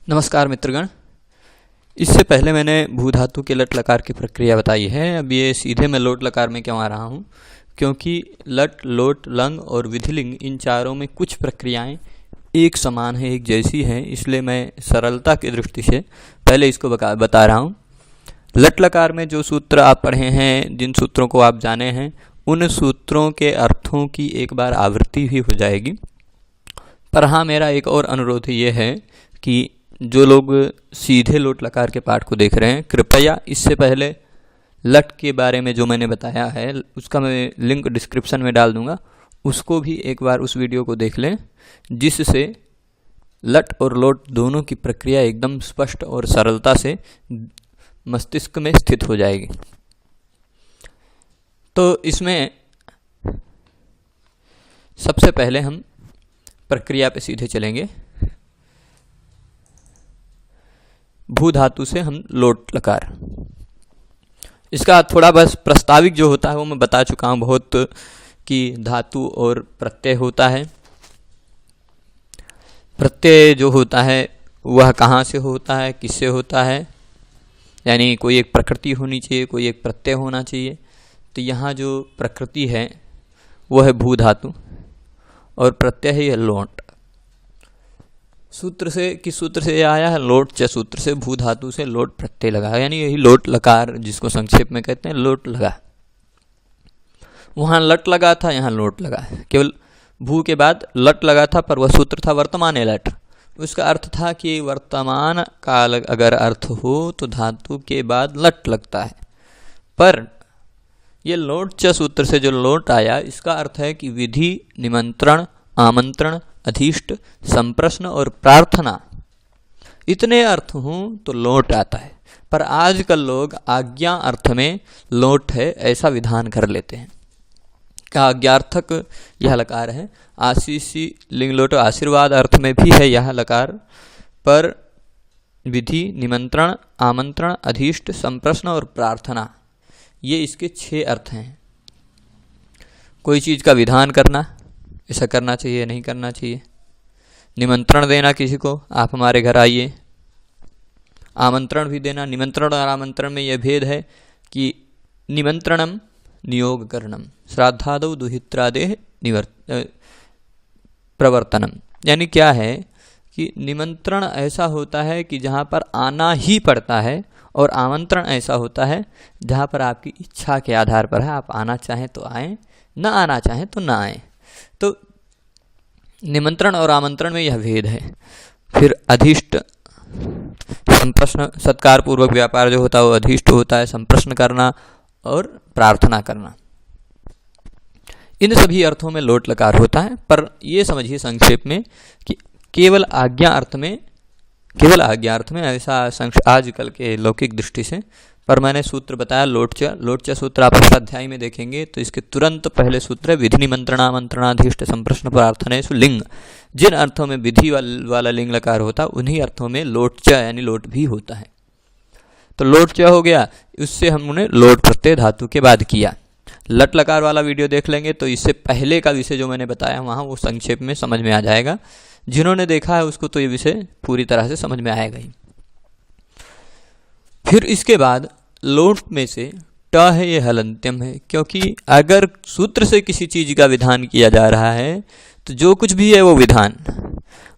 नमस्कार मित्रगण। इससे पहले मैंने भू धातु के लट लकार की प्रक्रिया बताई है। अब ये सीधे मैं लोट लकार में क्यों आ रहा हूँ, क्योंकि लट, लोट, लंग और विधिलिंग इन चारों में कुछ प्रक्रियाएं एक समान है, एक जैसी हैं, इसलिए मैं सरलता की दृष्टि से पहले इसको बता रहा हूँ। लट लकार में जो सूत्र आप पढ़े हैं, जिन सूत्रों को आप जाने हैं, उन सूत्रों के अर्थों की एक बार आवृत्ति भी हो जाएगी। पर हाँ, मेरा एक और अनुरोध ये है कि जो लोग सीधे लोट लकार के पाठ को देख रहे हैं, कृपया इससे पहले लट के बारे में जो मैंने बताया है उसका मैं लिंक डिस्क्रिप्शन में डाल दूंगा, उसको भी एक बार उस वीडियो को देख लें, जिससे लट और लोट दोनों की प्रक्रिया एकदम स्पष्ट और सरलता से मस्तिष्क में स्थित हो जाएगी। तो इसमें सबसे पहले हम प्रक्रिया पे सीधे चलेंगे। भू धातु से हम लोट लकार, इसका थोड़ा बस प्रस्ताविक जो होता है वो मैं बता चुका हूँ बहुत, कि धातु और प्रत्यय होता है। प्रत्यय जो होता है वह कहाँ से होता है, किससे होता है, यानी कोई एक प्रकृति होनी चाहिए, कोई एक प्रत्यय होना चाहिए। तो यहाँ जो प्रकृति है वो है भू धातु और प्रत्यय है यह लोट। सूत्र से, किस सूत्र से आया है? लोट च सूत्र से भू धातु से लोट प्रत्यय लगा, यानी यही लोट लकार, जिसको संक्षेप में कहते हैं लोट लगा। वहाँ लट लगा था, यहाँ लोट लगा है। केवल भू के बाद लट लगा था, पर वह सूत्र था वर्तमान लट। उसका अर्थ था कि वर्तमान काल अगर अर्थ हो तो धातु के बाद लट लगता है। पर ये लोट च सूत्र से जो लोट आया, इसका अर्थ है कि विधि, निमंत्रण, आमंत्रण, अधिष्ट, संप्रश्न और प्रार्थना, इतने अर्थ हों तो लोट आता है। पर आजकल लोग आज्ञा अर्थ में लोट है ऐसा विधान कर लेते हैं। क्या आज्ञार्थक यह लकार है। आशीषी लिंग लोट आशीर्वाद अर्थ में भी है यह लकार, पर विधि, निमंत्रण, आमंत्रण, अधिष्ट, संप्रश्न और प्रार्थना, ये इसके 6 अर्थ हैं। कोई चीज़ का विधान करना, ऐसा करना चाहिए, नहीं करना चाहिए। निमंत्रण देना किसी को, आप हमारे घर आइए। आमंत्रण भी देना। निमंत्रण और आमंत्रण में यह भेद है कि निमंत्रणम नियोग करणम, श्राद्धादौ दुहित्रादेह प्रवर्तनम। यानी क्या है कि निमंत्रण ऐसा होता है कि जहाँ पर आना ही पड़ता है, और आमंत्रण ऐसा होता है जहाँ पर आपकी इच्छा के आधार पर है। आप आना चाहें तो आएँ, ना आना चाहें तो ना आएँ। तो निमंत्रण और आमंत्रण में यह भेद है। फिर अधिष्ट, संप्रश्न, सत्कार पूर्वक व्यापार जो होता है वो अधिष्ट होता है। संप्रश्न करना और प्रार्थना करना, इन सभी अर्थों में लोट लकार होता है। पर ये समझिए संक्षेप में कि केवल आज्ञा अर्थ में ऐसा आजकल के लौकिक दृष्टि से। पर मैंने सूत्र बताया लोट च सूत्र आप अष्टाध्यायी में देखेंगे तो इसके तुरंत पहले सूत्र है विधि, निमंत्रण, आमंत्रणाधीष्ट, संप्रश्न, प्रार्थनेषु लिंग। जिन अर्थों में विधि वाला लिंग लकार होता, उन्हीं अर्थों में लोट च यानी लोट भी होता है। तो लोट च हो गया, उससे हमने लोट प्रत्यय धातु के बाद किया। लट लकार वाला वीडियो देख लेंगे तो इससे पहले का विषय जो मैंने बताया वहाँ वो संक्षेप में समझ में आ जाएगा। जिन्होंने देखा है उसको तो ये विषय पूरी तरह से समझ में आएगा ही। फिर इसके बाद लोट में से ट है, ये हलंत्यम है, क्योंकि अगर सूत्र से किसी चीज का विधान किया जा रहा है तो जो कुछ भी है वो विधान,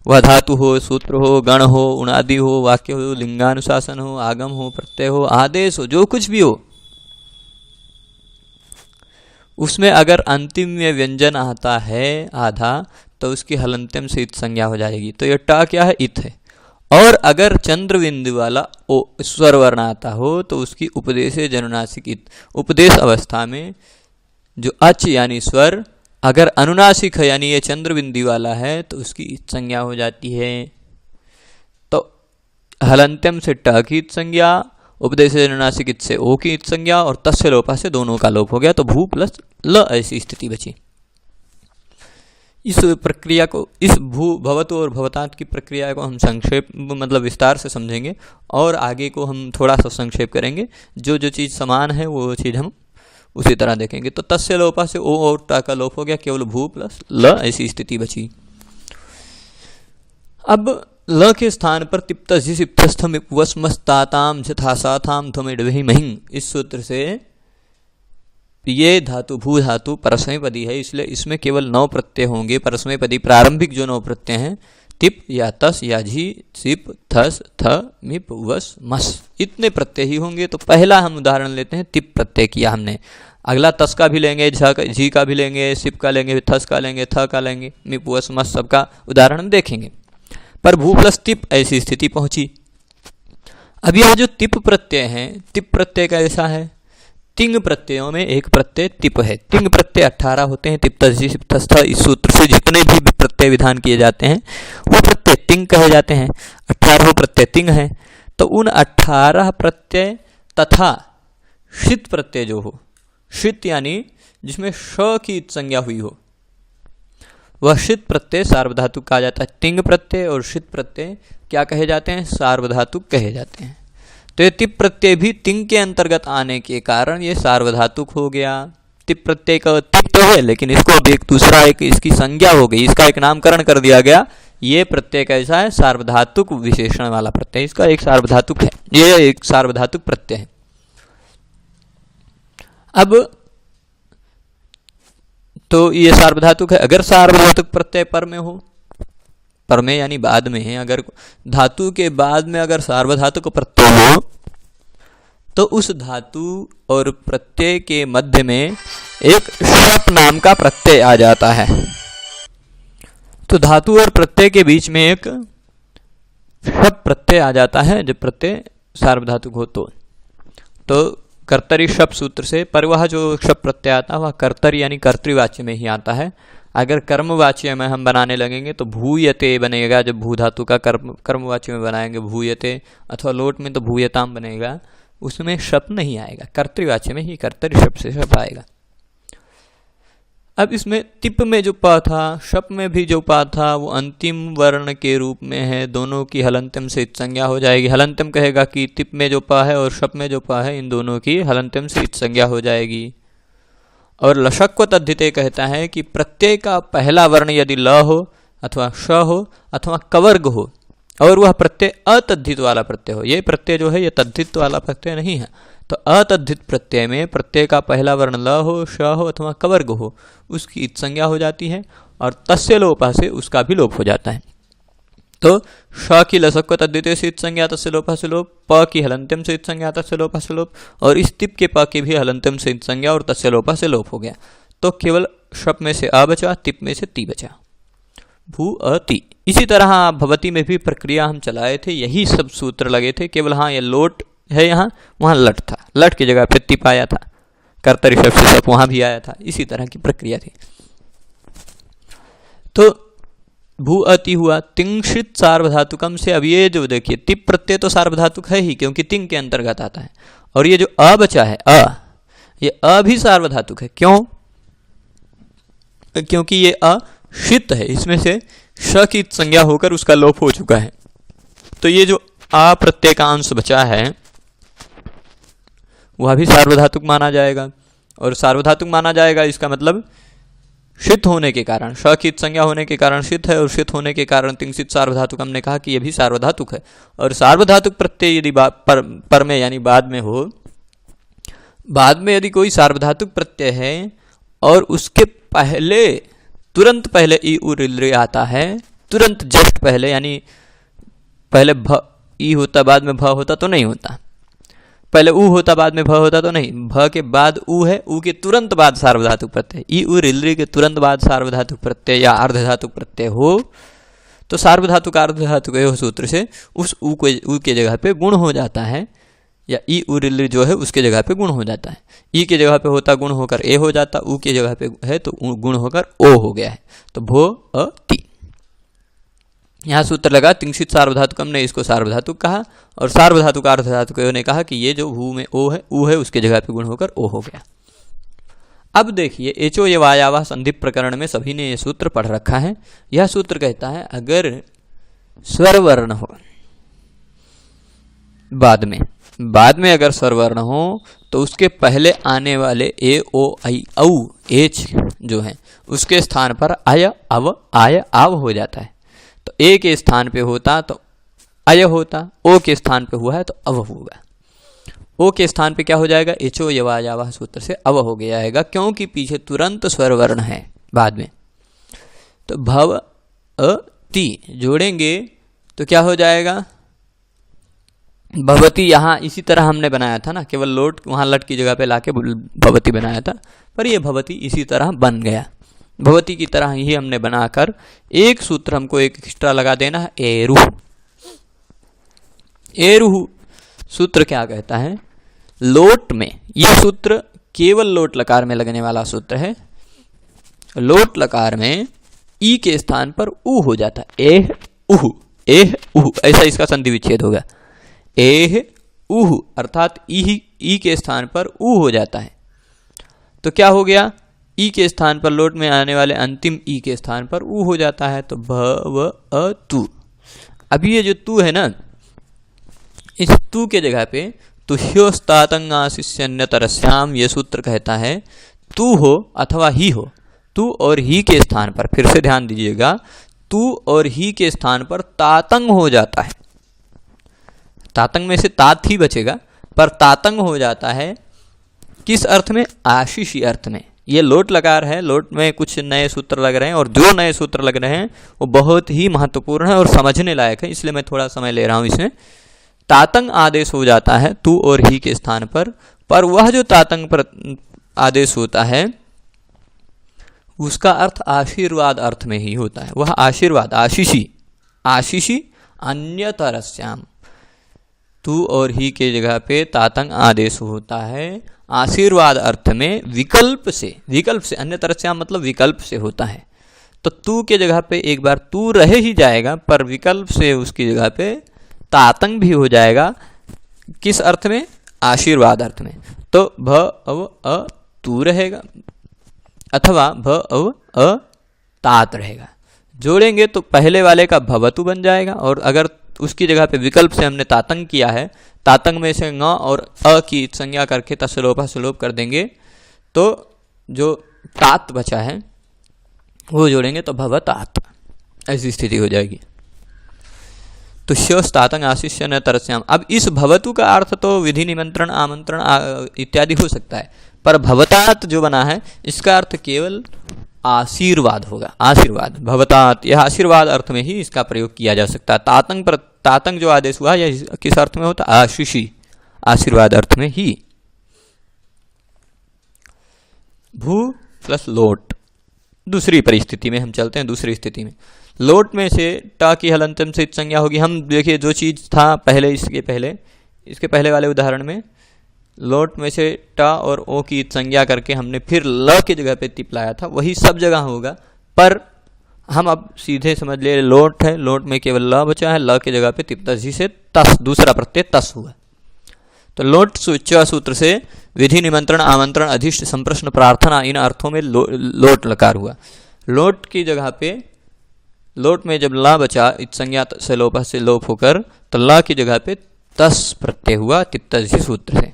वह धातु हो, सूत्र हो, गण हो, उणादि हो, वाक्य हो, लिंगानुशासन हो, आगम हो, प्रत्यय हो, आदेश हो, जो कुछ भी हो, उसमें अगर अंतिम में व्यंजन आता है आधा तो उसकी हलंत्यम से इत संज्ञा हो जाएगी। तो यह ट क्या है? इत है। और अगर चंद्र बिंदु वाला ओ स्वर वर्ण आता हो तो उसकी उपदेश जनुनासिक इत। उपदेश अवस्था में जो अच यानी स्वर अगर अनुनासिक है, यानी ये चंद्र बिंदु वाला है, तो उसकी इत संज्ञा हो जाती है। तो हलंत्यम से ट की इत संज्ञा, उपदेश जनुनासिक इत से ओ की इत संज्ञा, और तस्य लोपा से दोनों का लोप हो गया। तो भू प्लस ल ऐसी स्थिति बची। इस प्रक्रिया को, इस भू भवतु और भवतात की प्रक्रिया को हम संक्षेप मतलब विस्तार से समझेंगे, और आगे को हम थोड़ा सा संक्षेप करेंगे। जो जो चीज़ समान है वो चीज़ हम उसी तरह देखेंगे। तो तस्य लोपा से ओ और टा का लोप हो गया, केवल भू प्लस ल ऐसी स्थिति बची। अब ल के स्थान पर तिप्तस्थम वस्मस्ताताम यथासाथाम ध्वमिड्वहि महिं, इस सूत्र से ये धातु भू धातु परस्मैपदी है, इसलिए इसमें केवल 9 प्रत्यय होंगे। परस्मैपदी प्रारंभिक जो 9 प्रत्यय हैं, तिप या तस या झी, सिप, थस, थ, मिप, वस, मस, इतने प्रत्यय ही होंगे। तो पहला हम उदाहरण लेते हैं, तिप प्रत्यय किया हमने। अगला तस का भी लेंगे, झी का भी लेंगे, सिप का लेंगे, थस का लेंगे, थ का लेंगे, मिप, वस, मस, सबका उदाहरण देखेंगे। पर भू प्लस तिप ऐसी स्थिति पहुंची। अब यह जो तिप प्रत्यय है, तिप प्रत्यय कैसा है? तिंग प्रत्ययों में एक प्रत्यय तिप है। तिंग प्रत्यय 18 होते हैं। तिप्तस्थ, इस सूत्र से जितने भी प्रत्यय विधान किए जाते हैं वो प्रत्यय तिंग कहे जाते हैं। 18 प्रत्यय तिंग हैं। तो उन 18 प्रत्यय तथा षित प्रत्यय जो हो, षित यानी जिसमें श की संज्ञा हुई हो, वह षित प्रत्यय सार्वधातुक कहा जाता है। तिंग प्रत्यय और षित प्रत्यय क्या कहे जाते हैं? सार्वधातुक कहे जाते हैं। तो ये तिप प्रत्यय भी तिंग के अंतर्गत आने के कारण ये सार्वधातुक हो गया। तिप प्रत्यय का तिप तो है, लेकिन इसको अब एक दूसरा एक इसकी संज्ञा हो गई, इसका एक नामकरण कर दिया गया। ये प्रत्यय कैसा है? सार्वधातुक विशेषण वाला प्रत्यय, इसका एक सार्वधातुक है, ये एक सार्वधातुक प्रत्यय है। अब तो ये सार्वधातुक है। अगर सार्वधातुक प्रत्यय पर में हो, पर में यानी बाद में है, अगर धातु के बाद में अगर सार्वधातुक प्रत्यय हो तो उस धातु और प्रत्यय के मध्य में एक शप नाम का प्रत्यय आ जाता है। तो धातु और प्रत्यय के बीच में एक शप प्रत्यय आ जाता है जब प्रत्यय सार्वधातुक हो तो कर्तरी शप सूत्र से। पर वह जो शप प्रत्यय आता है वह कर्तरी यानी कर्तृवाच्य में ही आता है। अगर कर्मवाच्य में हम बनाने लगेंगे तो भूयते बनेगा। जब भू धातु का कर्मवाच्य में बनाएंगे भूयते, अथवा लोट में तो भूयताम बनेगा, उसमें शप नहीं आएगा। कर्तृवाच्य में ही कर्तरी शप से शप आएगा। अब इसमें तिप में जो प था, शप में भी जो प था, वो अंतिम वर्ण के रूप में है। दोनों की हलंत्यम से संज्ञा हो जाएगी। हलंत्यम कहेगा कि तिप में जो प है और शप में जो प है, इन दोनों की हलंत्यम से संज्ञा हो जाएगी। और लशक्व तद्धिते कहता है कि प्रत्यय का पहला वर्ण यदि ल हो अथवा श हो अथवा कवर्ग हो और वह प्रत्यय अतद्धित वाला प्रत्यय हो, ये प्रत्यय जो है ये तद्धित वाला प्रत्यय नहीं है, तो अतद्धित प्रत्यय में प्रत्यय का पहला वर्ण ल हो, श हो अथवा कवर्ग हो, उसकी इत संज्ञा हो जाती है और तस्य लोपा से उसका भी लोप हो जाता है। तो श की लसक्व तद्धिते से इत संज्ञा तस्य लोपा से लोप, प की हलंत्यम से इत संज्ञा तस्य लोपा से लोप, और इस तिप के प की भी हलंत्यम से इत संज्ञा और तस्य लोपा से लोप हो गया। तो केवल शप में से अ बचा, तिप में से ती बचा, भू अति। इसी तरह भवती में भी प्रक्रिया हम चलाए थे, यही सब सूत्र लगे थे, केवल हाँ ये लोट है यहाँ, वहाँ लट था, लट की जगह पे तिप आया था, कर्तरी शप से शप वहाँ भी आया था, इसी तरह की प्रक्रिया थी। तो भू अति हुआ। तिंशित सार्वधातुकम से अब ये जो देखिए तिप प्रत्यय तो सार्वधातुक है ही, क्योंकि तिंग के अंतर्गत आता है, और ये जो अ बचा है ये अ भी सार्वधातुक है। क्यों? क्योंकि ये अशित है, इसमें से श की संज्ञा होकर उसका लोप हो चुका है। तो ये जो आ प्रत्यय का अंश बचा है वह भी सार्वधातुक माना जाएगा, और सार्वधातुक माना जाएगा इसका मतलब षित होने के कारण, श की संज्ञा होने के कारण षित है, और षित होने के कारण तिंशित सार्वधातुक हमने कहा कि यह भी सार्वधातुक है। और सार्वधातुक प्रत्यय यदि पर में यानी बाद में हो, बाद में यदि कोई सार्वधातुक प्रत्यय है और उसके पहले तुरंत पहले ई उ रिल आता है, तुरंत जस्ट पहले, यानी पहले भ ई होता बाद में भ होता तो नहीं होता, पहले उ होता बाद में भ होता तो नहीं, भ के बाद उ है, उ के तुरंत बाद सार्वधातुक प्रत्यय, ई उ रिल के तुरंत बाद सार्वधातुक प्रत्यय या अर्धधातुक प्रत्यय हो तो सार्वधातुक अर्धधातुक सूत्र से उस उ के जगह पे गुण हो जाता है, या ई उ रिल जो है उसके जगह पे गुण हो जाता है। ई के जगह पे होता गुण होकर ए हो जाता, उ के जगह पे है तो गुण होकर ओ हो गया है, तो भो अ ति। यहाँ सूत्र लगा तिंशित सार्वधातुकम ने इसको सार्वधातुक कहा, और सार्वधातुक अर्धधातुक ने कहा कि ये जो भू में ओ है, उ है, उसके जगह पे गुण होकर ओ हो गया। अब देखिए एचो ये वायावा संधि प्रकरण में सभी ने ये सूत्र पढ़ रखा है। यह सूत्र कहता है अगर स्वर वर्ण हो बाद में अगर स्वर वर्ण हो तो उसके पहले आने वाले ए ओ आई औ एच जो है उसके स्थान पर आय अव आय आव हो जाता है। तो ए के स्थान पे होता तो अय होता, ओ के स्थान पे हुआ है तो अव होगा। ओ के स्थान पे क्या हो जाएगा, एचो यवायावः सूत्र से अव हो गया आएगा, क्योंकि पीछे तुरंत स्वर वर्ण है बाद में। तो भव अ ती जोड़ेंगे तो क्या हो जाएगा, भवती। यहाँ इसी तरह हमने बनाया था ना, केवल लोट वहाँ लट की जगह पे लाके भवती बनाया था, पर ये भवती इसी तरह बन गया। भवती की तरह ही हमने बनाकर एक सूत्र हमको एक एक्स्ट्रा लगा देना है, एरुह। एरुह सूत्र क्या कहता है, लोट में, यह सूत्र केवल लोट लकार में लगने वाला सूत्र है। लोट लकार में ई के स्थान पर ऊ हो जाता है, एह उह, एह उह, ऐसा इसका संधि विच्छेद होगा। एह उह अर्थात ई के स्थान पर ऊ हो जाता है, तो क्या हो गया, ई के स्थान पर लोट में आने वाले अंतिम ई के स्थान पर ऊ हो जाता है, तो भ व अ तू। अभी ये जो तू है ना, इस तू के जगह पे तुह्योस्तातंगाशिष्यन्यतरस्याम ये सूत्र कहता है तू हो अथवा ही हो, तू और ही के स्थान पर, फिर से ध्यान दीजिएगा, तू और ही के स्थान पर तातंग हो जाता है। तातंग में से तात ही बचेगा, पर तातंग हो जाता है किस अर्थ में, आशीषी अर्थ में। ये लोट लकार है, लोट में कुछ नए सूत्र लग रहे हैं, और जो नए सूत्र लग रहे हैं वो बहुत ही महत्वपूर्ण है और समझने लायक है, इसलिए मैं थोड़ा समय ले रहा हूं इसमें। तातंग आदेश हो जाता है तू और ही के स्थान पर वह जो तातंग पर आदेश होता है उसका अर्थ आशीर्वाद अर्थ में ही होता है। वह आशीर्वाद, आशीषी, आशीषी अन्यतरस्याम, तू और ही के जगह पे तातंग आदेश होता है आशीर्वाद अर्थ में, विकल्प से, विकल्प से, अन्यतरस्याम मतलब विकल्प से होता है। तो तू के जगह पे एक बार तू रह ही जाएगा, पर विकल्प से उसकी जगह पे तातंग भी हो जाएगा, किस अर्थ में, आशीर्वाद अर्थ में। तो भ अव अ तू रहेगा, अथवा भ अव अ तात रहेगा। जोड़ेंगे तो पहले वाले का भवतु बन जाएगा, और अगर उसकी जगह पे विकल्प से हमने तातंग किया है, तातंग में से ङ और अ की संज्ञा करके तस्लोपा सुलोप कर देंगे, तो जो तात बचा है वो जोड़ेंगे तो भवतात, ऐसी स्थिति हो जाएगी। तो श्योस्तातंग आशिष्य न तरस्याम। अब इस भवतु का अर्थ तो विधि निमंत्रण आमंत्रण इत्यादि हो सकता है, पर भवतात जो बना है इसका अर्थ केवल आशीर्वाद होगा, आशीर्वाद। भवतात यह आशीर्वाद अर्थ में ही इसका प्रयोग किया जा सकता है। तातंग पर तातंग जो आदेश हुआ यह किस अर्थ में होता, आशीषी, आशीर्वाद अर्थ में ही। भू प्लस लोट, दूसरी परिस्थिति में हम चलते हैं। दूसरी स्थिति में लोट में से ट की हलंतम से संज्ञा होगी। हम देखिए जो चीज था पहले, इसके पहले वाले उदाहरण में लोट में से ट और ओ की संज्ञा करके हमने फिर ल की जगह पे तिप लाया था, वही सब जगह होगा, पर हम अब सीधे समझ ले लोट है, लोट में केवल ल बचा है, ल की जगह पे तिप तसी से तस, दूसरा प्रत्यय तस हुआ। तो लोट सूत्र से विधि निमंत्रण आमंत्रण अधिष्ठ संप्रश्न प्रार्थना, इन अर्थों में लोट लकार हुआ। लोट की जगह पे, लोट में जब ला बचा इत संज्ञा से लोप से लोप होकर, तो ला की जगह पे तस प्रत्यय हुआ तिप्तसी सूत्र से,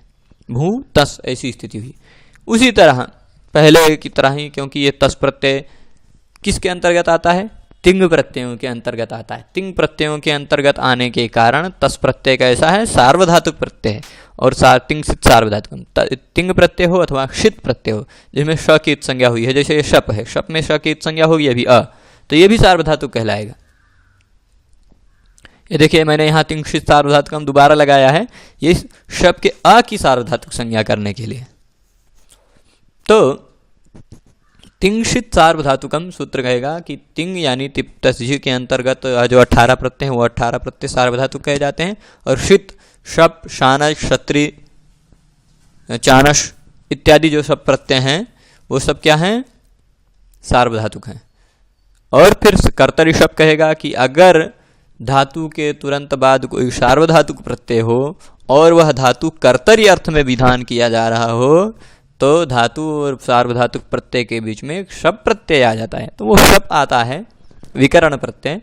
भू तस, ऐसी स्थिति हुई। उसी तरह पहले की तरह ही, क्योंकि ये तस प्रत्यय किसके अंतर्गत आता है, तिंग प्रत्ययों के अंतर्गत आता है। तिंग प्रत्ययों के अंतर्गत आने के कारण तस प्रत्यय कैसा है, सार्वधातुक प्रत्यय है, और तिंग सित सार्वधातुक। तिंग प्रत्यय हो अथवा क्षित प्रत्यय हो जिसमें श की संज्ञा हुई है, जैसे ये शप है, शप में श की संज्ञा होगी अभी अ, तो ये भी सार्वधातुक कहलाएगा। ये देखिए मैंने यहाँ तिंक्षित सार्वधातुकम दोबारा लगाया है, ये शब्द के अ की सार्वधातुक संज्ञा करने के लिए। तो तिंक्षित सार्वधातुकम सूत्र कहेगा कि तिंग यानी तिप्तसी के अंतर्गत जो 18 प्रत्यय हैं वो 18 प्रत्यय सार्वधातुक कहे जाते हैं, और षित, शप, शानश, क्षत्रि, चानश इत्यादि जो सब प्रत्यय हैं वो सब क्या हैं, सार्वधातुक हैं। और फिर कर्तरी शब्द कहेगा कि अगर धातु के तुरंत बाद कोई सार्वधातुक प्रत्यय हो और वह धातु कर्तरी अर्थ में विधान किया जा रहा हो, तो धातु और सार्वधातुक प्रत्यय के बीच में एक शब्द प्रत्यय आ जाता है, तो वो शब्द आता है विकरण प्रत्यय,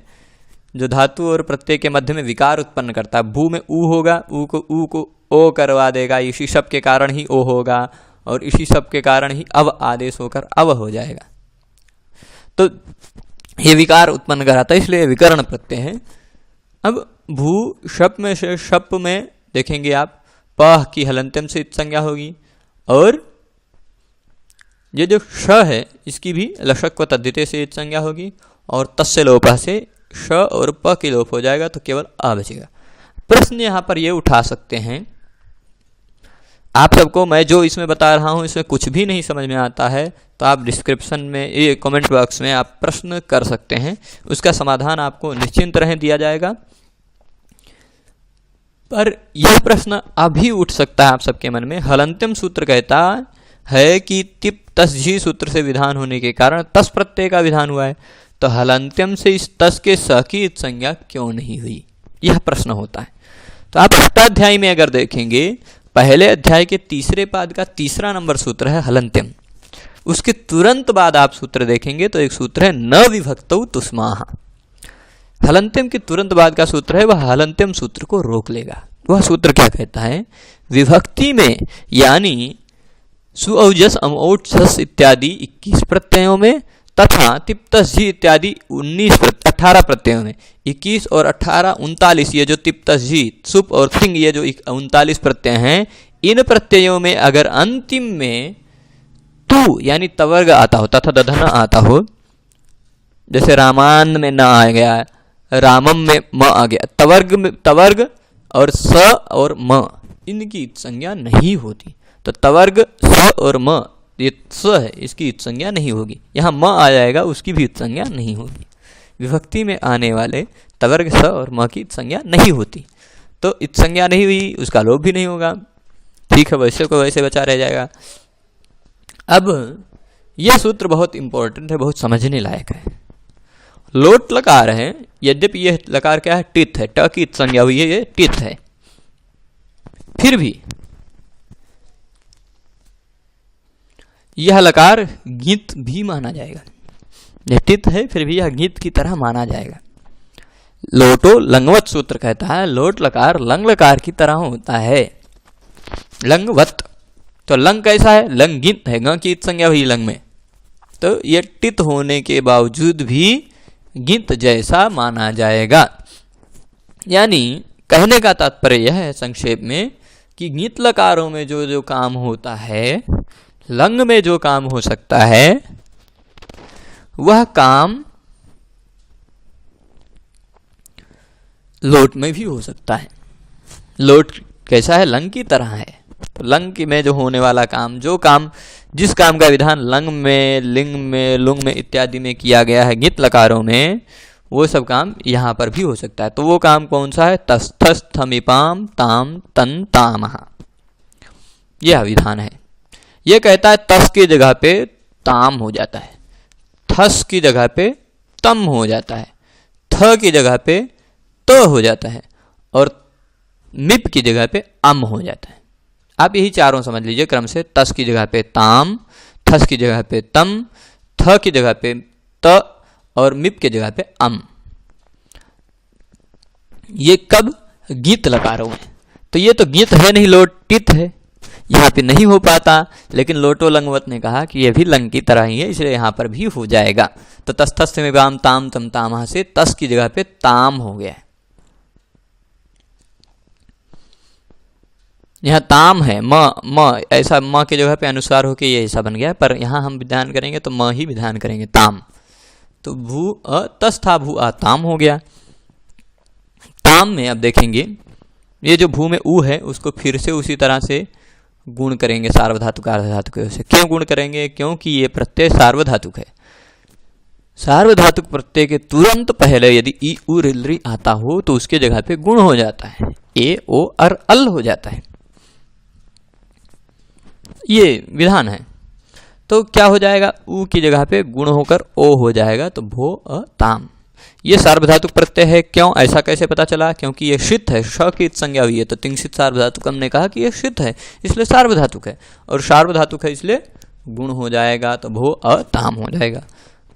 जो धातु और प्रत्यय के मध्य में विकार उत्पन्न करता है। भू में ऊ होगा, ऊ को ओ करवा देगा, इसी शब्द के कारण ही ओ होगा, और इसी शब्द के कारण ही अव आदेश होकर अव हो जाएगा। तो ये विकार उत्पन्न कराता है, इसलिए विकर्ण प्रत्यय है। अब भू शप में से शप में देखेंगे आप प की हलंत्यम से इत संज्ञा होगी, और ये जो श है इसकी भी लशक व तद्धिते से इत संज्ञा होगी, और तस्य लोप से श और प की लोप हो जाएगा तो केवल आ बचेगा। प्रश्न यहाँ पर ये उठा सकते हैं, आप सबको मैं जो इसमें बता रहा हूँ इसमें कुछ भी नहीं समझ में आता है तो आप डिस्क्रिप्शन में ये कमेंट बॉक्स में आप प्रश्न कर सकते हैं, उसका समाधान आपको निश्चिंत रहे दिया जाएगा। पर यह प्रश्न अभी उठ सकता है आप सबके मन में। हलंत्यम सूत्र कहता है कि तिप तस झी सूत्र से विधान होने के कारण तस प्रत्यय का विधान हुआ है, तो हलंत्यम से इस तस के स की संज्ञा क्यों नहीं हुई, यह प्रश्न होता है। तो आप अष्टाध्यायी में अगर देखेंगे, पहले अध्याय के तीसरे पाद का तीसरा नंबर सूत्र है हलंत्यम। उसके तुरंत बाद आप सूत्र देखेंगे तो एक सूत्र है न विभक्तौ तुष्माः। हलंत्यम के तुरंत बाद का सूत्र है, वह हलंत्यम सूत्र को रोक लेगा। वह सूत्र क्या कहता है, विभक्ति में यानी सु औजस अम औट छस इत्यादि 21 प्रत्ययों में तथा तिप्तस जी इत्यादि 18 प्रत्ययों में, 21 और 18 39, ये जो तिप्तस जी सुप और थिंग ये जो 39 प्रत्यय हैं, इन प्रत्ययों में अगर अंतिम में तू यानी तवर्ग आता हो तथा दधन आता हो, जैसे रामान में न आ गया, रामम में म आ गया, तवर्ग में तवर्ग और स और म इनकी संज्ञा नहीं होती, तो तवर्ग स और म ये स है इसकी इत संज्ञा नहीं होगी, यहाँ म आ जाएगा उसकी भी इत संज्ञा नहीं होगी। विभक्ति में आने वाले तवर्ग स और म की इत संज्ञा नहीं होती, तो इत संज्ञा नहीं हुई, उसका लोप भी नहीं होगा। ठीक है, वैसे को वैसे बचा रह जाएगा। अब यह सूत्र बहुत इंपॉर्टेंट है, बहुत समझने लायक है। लोट लकार है, यद्यपि यह लकार क्या है, टिथ है, ट की इत संज्ञा हुई है, ये टिथ है, फिर भी यह लकार गीत भी माना जाएगा। यह टित है फिर भी यह गीत की तरह माना जाएगा। लोटो लंगवत सूत्र कहता है लोट लकार लंग लकार की तरह होता है, लंगवत। तो लंग कैसा है, लंग गीत है, ग की संज्ञा हुई लंग में, तो यह टित होने के बावजूद भी गीत जैसा माना जाएगा। यानी कहने का तात्पर्य यह है संक्षेप में कि गीत लकारों में जो जो काम होता है, लंग में जो काम हो सकता है, वह काम लोट में भी हो सकता है। लोट कैसा है, लंग की तरह है। तो लंग में जो होने वाला काम, जो काम जिस काम का विधान लंग में, लिंग में, लुंग में इत्यादि में किया गया है गीत लकारों में, वो सब काम यहाँ पर भी हो सकता है। तो वो काम कौन सा है, तस थस थमिपाम ताम तन तामः, यह विधान है। यह कहता है तस की जगह पे ताम हो जाता है, थस की जगह पे तम हो जाता है, थ की जगह पे तो हो जाता है, और मिप की जगह पे अम हो जाता है। आप यही चारों समझ लीजिए क्रम से, तस की जगह पे ताम, थस की जगह पे तम, थ की जगह पे त, और मिप की जगह पे अम। ये कब, गीत लकारों में। तो ये तो गीत है नहीं, लोटित है, यहाँ पे नहीं हो पाता, लेकिन लोटो लंगवत ने कहा कि यह भी लंग की तरह ही है, इसलिए यहाँ पर भी हो जाएगा। तो तस थस में बाम ताम तम तामः से तस की जगह पे ताम हो गया है। यहाँ ताम है, म ऐसा म की जगह पे अनुसार होके ये ऐसा बन गया, पर यहाँ हम विधान करेंगे तो म ही विधान करेंगे, ताम। तो भू अ तस था, भू आ ताम हो गया। ताम में अब देखेंगे ये जो भू में ऊ है उसको फिर से उसी तरह से गुण करेंगे सार्वधातुक अर्धधातुक से। क्यों गुण करेंगे, क्योंकि ये प्रत्यय सार्वधातुक है। सार्वधातुक प्रत्यय के तुरंत पहले यदि ई उ रिलरी आता हो तो उसके जगह पे गुण हो जाता है, ए ओ अर अल हो जाता है। ये विधान है। तो क्या हो जाएगा, ऊ की जगह पे गुण होकर ओ हो जाएगा, तो भो अ ताम। ये सार्वधातुक प्रत्यय है। क्यों, ऐसा कैसे पता चला, क्योंकि ये शित है, श की संज्ञा हुई है, तो तिंशित सार्वधातुक हमने कहा कि ये शित है इसलिए सार्वधातुक है, और सार्वधातुक है इसलिए गुण हो जाएगा, तो भो अ ताम हो जाएगा।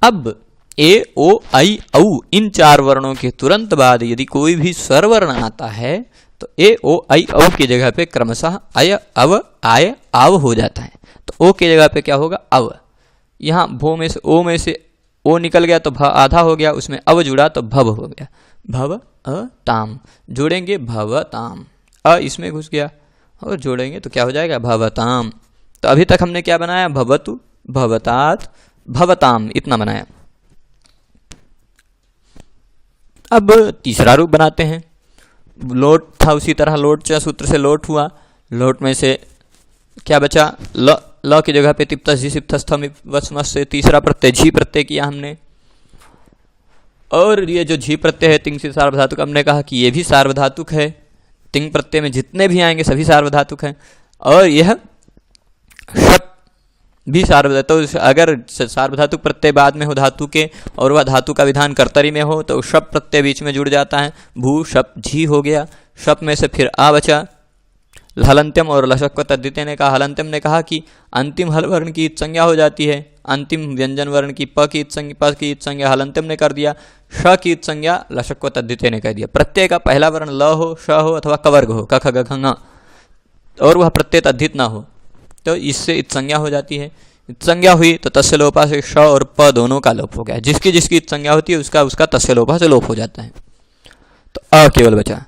अब ए ओ आई औ इन चार वर्णों के तुरंत बाद यदि कोई भी स्वरवर्ण आता है तो ए ओ आई औ की जगह पे क्रमशः अय अव आय आव हो जाता है। तो ओ की जगह पे क्या होगा, अव। यहाँ भो में से ओ में से ओ निकल गया तो भ आधा हो गया, उसमें अव जुड़ा तो भव हो गया, भव अ ताम। जोड़ेंगे भवताम, अ इसमें घुस गया और जोड़ेंगे तो क्या हो जाएगा, भवताम। तो अभी तक हमने क्या बनाया, भवतु, भवतात, भवताम, इतना बनाया। अब तीसरा रूप बनाते हैं। लोट था उसी तरह, लोट च सूत्र से लोट हुआ, लोट में से क्या बचा, ल की जगह पे तिप्तस जी सिप्तस्थम वसमस से तीसरा प्रत्यय झी प्रत्यय किया हमने। और ये जो झी प्रत्यय है तिंग से सार्वधातुक, हमने कहा कि ये भी सार्वधातुक है, तिंग प्रत्यय में जितने भी आएंगे सभी सार्वधातुक हैं। और यह शप भी सार्वधातुक, तो अगर सार्वधातुक प्रत्यय बाद में हो धातु के और वह धातु का विधान कर्तरी में हो तो शप प्रत्यय बीच में जुड़ जाता है, भू शप झी हो गया। शप में से फिर आ बचा, हलंत्यम और लशक्व तद्धिते ने कहा, हलंत्यम ने कहा कि अंतिम हल वर्ण की संज्ञा हो जाती है, अंतिम व्यंजन वर्ण की प की संज्ञा हलंत्यम ने कर दिया, श की संज्ञा लशक्व तद्धिते ने कर दिया। प्रत्यय का पहला वर्ण ल हो, श हो अथवा कवर्ग हो, क ख ग घ ङ, और वह प्रत्यय तद्धित ना हो तो इससे इत संज्ञा हो जाती है। इत संज्ञा हुई तो तस्य लोपा से श और प दोनों का लोप हो गया, जिसकी जिसकी इत संज्ञा होती है उसका उसका तस्य लोपा से लोप हो जाता है, तो अ केवल बचा।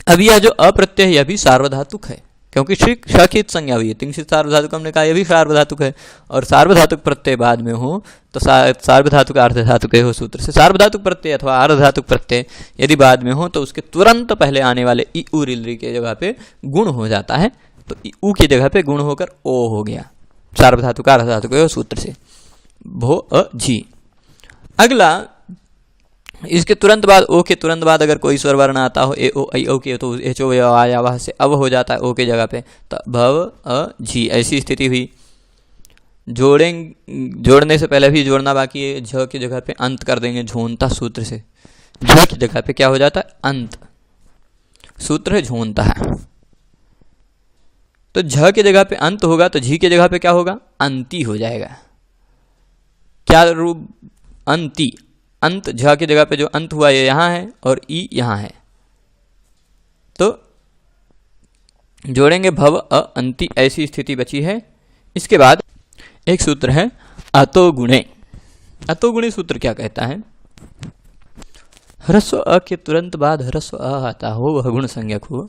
अब यह जो अप्रत्यय है यह भी सार्वधातुक है, क्योंकि श की संज्ञा हुई है, तिंग से सार्वधातुक, हमने कहा यह भी सार्वधातुक है। और सार्वधातुक प्रत्यय बाद में हो तो सार्वधातुक अर्धधातुक हो सूत्र से, सार्वधातुक प्रत्यय अथवा अर्धधातुक प्रत्यय यदि बाद में हो तो उसके तुरंत पहले आने वाले इ उ रिल के जगह पे गुण हो जाता है, तो उ की जगह पे गुण होकर ओ हो गया, सार्वधातुक अर्धधातुक हो सूत्र से, भो अ झी। अगला इसके तुरंत बाद, ओ के तुरंत बाद अगर कोई स्वर वर्ण आता हो, ए ओ ऐ ओ के, तो एच ओ आया वह से अब हो जाता है ओ के जगह पे, तो भव अ झी ऐसी स्थिति हुई। जोड़ने से पहले भी जोड़ना बाकी है, झ की जगह पे अंत कर देंगे झोंता सूत्र से, झ की जगह पे क्या हो जाता है, अंत, सूत्र है झोंता है। तो झ की जगह पे अंत होगा तो झी की जगह पे क्या होगा, अंती हो जाएगा। क्या रूप, अंती, अंत, झ की जगह पे जो अंत हुआ ये यहाँ है और ई यहाँ है, तो जोड़ेंगे भव अ अंति, ऐसी स्थिति बची है। इसके बाद एक सूत्र है अतो गुणे। अतो गुणे सूत्र क्या कहता है, ह्रस्व अ के तुरंत बाद ह्रस्व अ आता हो वह गुण संज्ञक हो,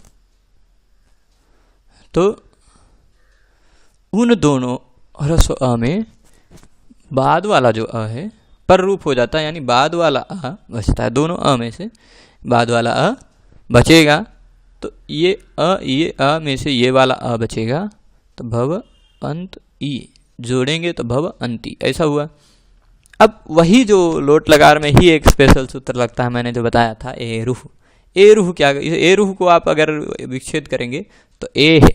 तो उन दोनों ह्रस्व अ में बाद वाला जो अ है पर रूप हो जाता है, यानी बाद वाला अ बचता है, दोनों अ में से बाद वाला अ बचेगा, तो ये अ में से ये वाला अ बचेगा, तो भव अंत ई, जोड़ेंगे तो भव अंती, ऐसा हुआ। अब वही जो लोट लकार में ही एक स्पेशल सूत्र लगता है, मैंने जो बताया था ए रूह। ए रूह क्या, ए रूह को आप अगर विच्छेद करेंगे तो ए है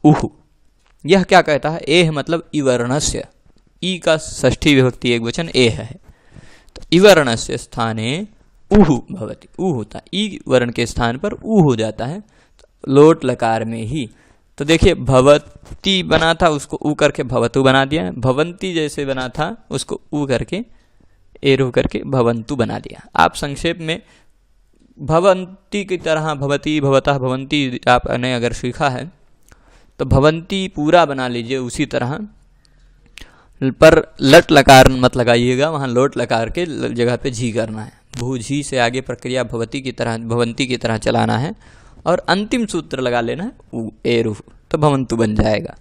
उह, यह क्या कहता है, ए है मतलब इवर्णस्य, ई का षष्ठी विभक्ति एक वचन ए है, तो इवर्णस्य स्थाने उहु भवति, ऊ होता है, ई वर्ण के स्थान पर ऊ हो जाता है, तो लोट लकार में ही। तो देखिए भवती बना था उसको ऊ करके भवतु बना दिया, भवंती जैसे बना था उसको ऊ करके एरू करके भवंतु बना दिया। आप संक्षेप में भवंती की तरह भवती भवतः भवंती आपने अगर सीखा है तो भवंती पूरा बना लीजिए उसी तरह, पर लट लकार मत लगाइएगा, वहाँ लोट लकार के जगह पे झी करना है, भू झी से आगे प्रक्रिया भवती की तरह भवंती की तरह चलाना है और अंतिम सूत्र लगा लेना है उ एरु, तो भवंतु बन जाएगा।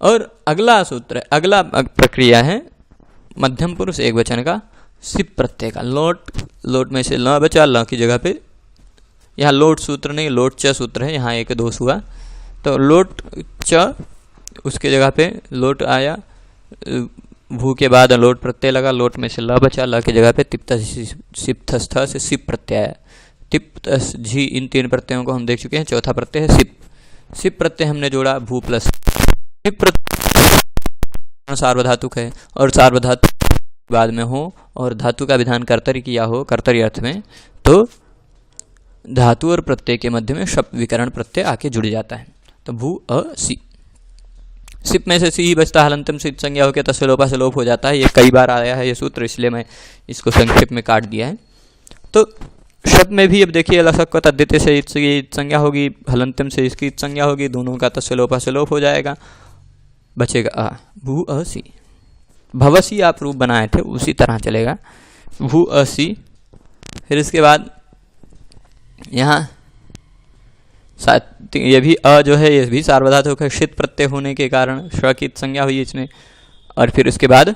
और अगला सूत्र, अगला प्रक्रिया है मध्यम पुरुष एक वचन का सिप प्रत्यय का। लोट में से ल बचा, ल की जगह पे यहाँ लोट सूत्र नहीं लोट च सूत्र है, यहाँ एक दोष हुआ, तो लोट च उसके जगह पे लोट आया, भू के बाद लोट प्रत्यय लगा, लोट में से ल बचा, ल की जगह पे तिप्तस्थ से सिप प्रत्यय आया, तिप्तस झी, इन तीन प्रत्ययों को हम देख चुके हैं। चौथा प्रत्यय है सिप, सिप प्रत्यय हमने जोड़ा भू प्लस सिप प्रत्यय सार्वधातुक है, और सार्वधातुक बाद में हो और धातु का विधान कर्तरी किया हो कर्तरी अर्थ में, तो धातु और प्रत्यय के मध्य में शब्द विकरण प्रत्यय आके जुड़ जाता है, तो भू अ सी। सिप में से सी ही बचता है, हलंतम से संज्ञा होकर तस्य लोपा से लोप हो जाता है। ये कई बार आया है ये सूत्र, इसलिए मैं इसको संक्षेप में काट दिया है। तो शब्द में भी अब देखिए लसक तद्धिते से इसकी संज्ञा होगी, हलंतम से इसकी संज्ञा होगी, दोनों का तस्य लोपा से लोप हो जाएगा, बचेगा आ, भू अ सी। भवसी आप रूप बनाए थे उसी तरह चलेगा, भू असी। फिर इसके बाद यहाँ ये भी अ जो है ये भी सार्वधातुक है, षित प्रत्यय होने के कारण श की संज्ञा हुई इसमें। और फिर उसके बाद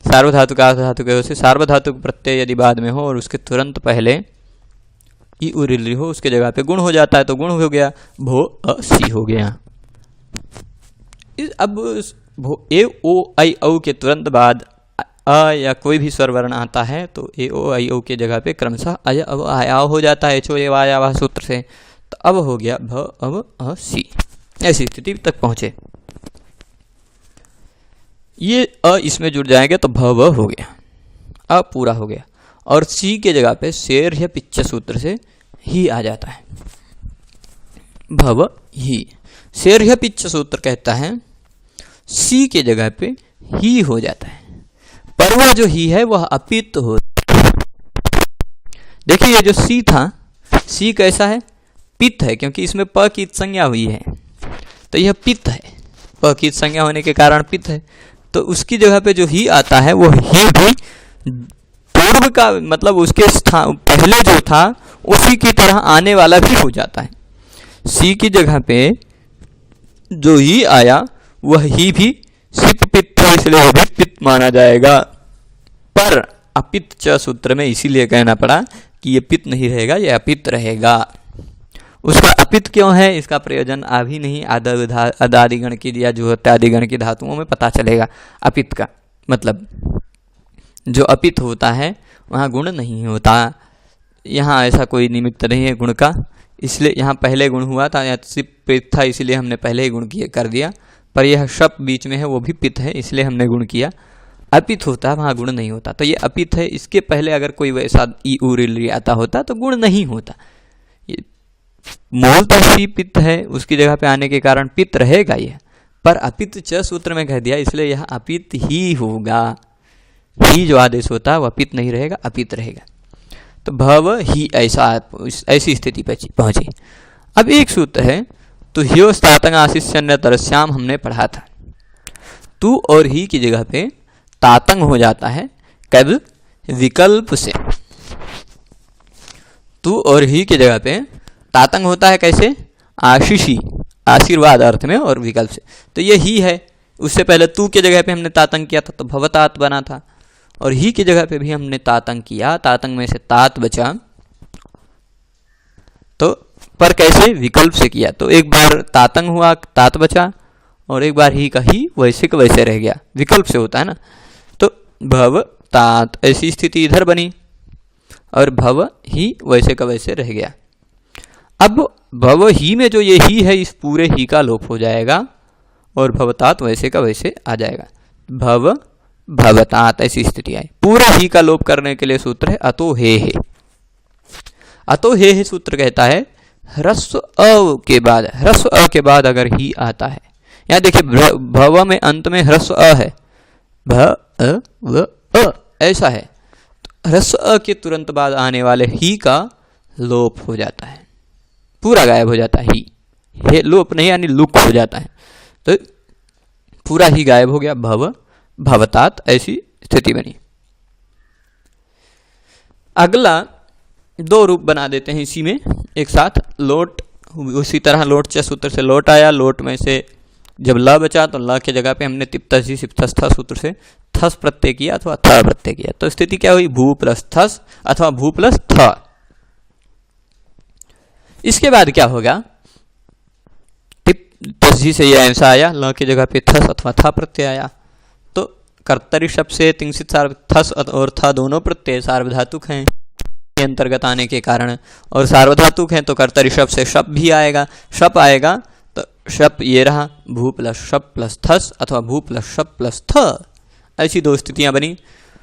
सार्वधातुक आर्धधातुक से सार्वधातुक प्रत्यय यदि बाद में हो और उसके तुरंत पहले ई उरिली हो, उसके जगह पे गुण हो जाता है तो गुण हो गया, भो अ सी हो गया। अब भो ए ओ आई औ के तुरंत बाद अ या कोई भी स्वर वर्ण आता है तो ए ओ आई औ के जगह पे क्रमशः अय अब आया हो जाता है, छो आया वह सूत्र से, तो अब हो गया भ अब अ सी। ऐसी स्थिति तक पहुंचे, ये अ इसमें जुड़ जाएंगे तो भ व हो गया, अ पूरा हो गया। और सी के जगह पे शेर या पिच्छ सूत्र से ही आ जाता है, भव ही। शेर या पिच्छ सूत्र कहता है सी के जगह पे ही हो जाता है, पर वह जो ही है वह अपित हो। देखिए ये जो सी था, सी कैसा है, पित्त है, क्योंकि इसमें प की संज्ञा हुई है तो यह पित्त है, प की संज्ञा होने के कारण पित्त है। तो उसकी जगह पे जो ही आता है वो ही भी पूर्व का मतलब उसके स्थान पहले जो था उसी की तरह आने वाला भी हो जाता है। सी की जगह पे जो ही आया वह ही भी सिप पित्त है, इसलिए वह भी पित्त माना जाएगा। पर अपित्त च सूत्र में इसीलिए कहना पड़ा कि ये पित्त नहीं रहेगा, ये अपित्त रहेगा। उसका अपित्त क्यों है इसका प्रयोजन अभी नहीं, अदादिगण की या जो इत्यादिगण की धातुओं में पता चलेगा। अपित्त का मतलब जो अपित्त होता है वहाँ गुण नहीं होता, यहाँ ऐसा कोई निमित्त नहीं है गुण का, इसलिए यहाँ पहले गुण हुआ था, या सिप पित्त था इसलिए हमने पहले ही गुण किया कर दिया, पर यह शप बीच में है वो भी पित्त है इसलिए हमने गुण किया। अपित्त होता है वहाँ गुण नहीं होता, तो ये अपित्त है। इसके पहले अगर कोई वैसा ई उरिली आता होता तो गुण नहीं होता। ये मूलतः सी पित्त है, उसकी जगह पे आने के कारण पित्त रहेगा यह, पर अपित्त च सूत्र में कह दिया इसलिए यह अपित्त ही होगा। ही जो आदेश होता है वह पित्त नहीं रहेगा, अपित्त रहेगा। तो भव ही ऐसी स्थिति पे पहुंची। अब एक सूत्र है तो ह्यो स्तातंग आशिष्य तरस्याम हमने पढ़ा था, तू और ही की जगह पे तातंग हो जाता है, कब विकल्प से। तू और ही की जगह पे तातंग होता है कैसे, आशीषी आशीर्वाद अर्थ में और विकल्प से, तो ये ही है। उससे पहले तू के जगह पे हमने तातंग किया था तो भवतात बना था, और ही की जगह पे भी हमने तातंग किया, तातंग में से तात बचा, तो पर कैसे विकल्प से किया, तो एक बार तातंग हुआ तात बचा और एक बार ही का ही वैसे का वैसे रह गया, विकल्प से होता है ना। तो भव तात ऐसी स्थिति इधर बनी और भव ही वैसे का वैसे रह गया। अब भव ही में जो ये ही है इस पूरे ही का लोप हो जाएगा और भवतात वैसे का वैसे आ जाएगा, भव भवतात ऐसी स्थिति आई। पूरे ही का लोप करने के लिए सूत्र है अतो हे। अतो हे सूत्र कहता है ह्रस्व अ के बाद अगर ही आता है, यहाँ देखिए भव में अंत में ह्रस्व अ है, भ अ व अ ऐसा है, तो ह्रस्व अ के तुरंत बाद आने वाले ही का लोप हो जाता है, पूरा गायब हो जाता है ही, लोप नहीं यानी लुक हो जाता है, तो पूरा ही गायब हो गया, भव भवतात ऐसी स्थिति बनी। अगला दो रूप बना देते हैं इसी में एक साथ, लोट उसी तरह लोट च सूत्र से लोट आया, लोट में से जब ल बचा तो ल के जगह पे हमने तिप्तसी सिप्तस्थ सूत्र से थस प्रत्यय किया अथवा थ प्रत्यय किया, तो स्थिति क्या हुई, भू प्लस थस अथवा भू प्लस थ। इसके बाद क्या होगा, तस्जी से यह ऐसा आया, ल की जगह पे थस अथवा था प्रत्यय आया, तो कर्तरी शब्द से तिंसित थस और था दोनों प्रत्यय सार्वधातुक हैं के अंतर्गत आने के कारण, और सार्वधातुक हैं तो कर्तरी शब्द से शप भी आएगा, शप आएगा तो शप ये रहा भू प्लस शप प्लस थस अथवा भू प्लस शप प्लस थ, ऐसी दो स्थितियां बनी।